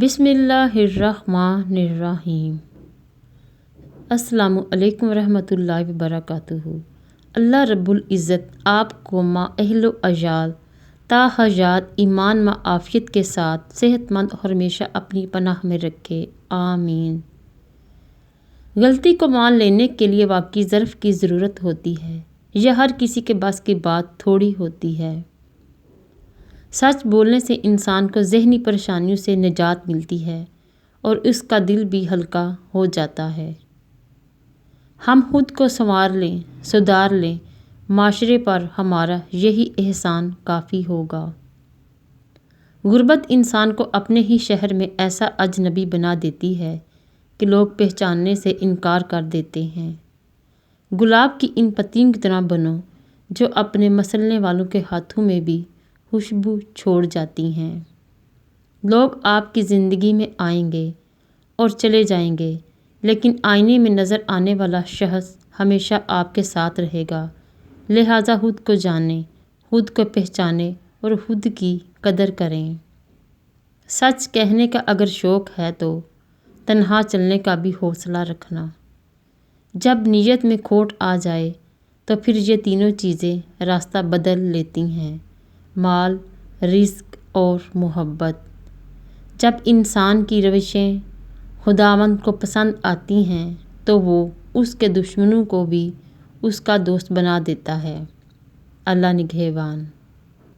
بسم اللہ الرحمن الرحیم۔ السلام علیکم ورحمۃ اللہ وبرکاتہ۔ اللہ رب العزت آپ کو ما اہل و عیال تا حیات ایمان و عافیت کے ساتھ صحت مند اور ہمیشہ اپنی پناہ میں رکھے، آمین۔ غلطی کو مان لینے کے لیے واقعی ظرف کی ضرورت ہوتی ہے، یہ ہر کسی کے بس کی بات تھوڑی ہوتی ہے۔ سچ بولنے سے انسان کو ذہنی پریشانیوں سے نجات ملتی ہے اور اس کا دل بھی ہلکا ہو جاتا ہے۔ ہم خود کو سنوار لیں، سدھار لیں، معاشرے پر ہمارا یہی احسان کافی ہوگا۔ غربت انسان کو اپنے ہی شہر میں ایسا اجنبی بنا دیتی ہے کہ لوگ پہچاننے سے انکار کر دیتے ہیں۔ گلاب کی ان پتیوں کی طرح بنو جو اپنے مسلنے والوں کے ہاتھوں میں بھی خوشبو چھوڑ جاتی ہیں۔ لوگ آپ کی زندگی میں آئیں گے اور چلے جائیں گے، لیکن آئینے میں نظر آنے والا شخص ہمیشہ آپ کے ساتھ رہے گا۔ لہٰذا خود کو جانیں، خود کو پہچانیں اور خود کی قدر کریں۔ سچ کہنے کا اگر شوق ہے تو تنہا چلنے کا بھی حوصلہ رکھنا۔ جب نیت میں کھوٹ آ جائے تو پھر یہ تینوں چیزیں راستہ بدل لیتی ہیں: مال، رزق اور محبت۔ جب انسان کی روشیں خداوند کو پسند آتی ہیں تو وہ اس کے دشمنوں کو بھی اس کا دوست بنا دیتا ہے۔ اللہ نگہبان۔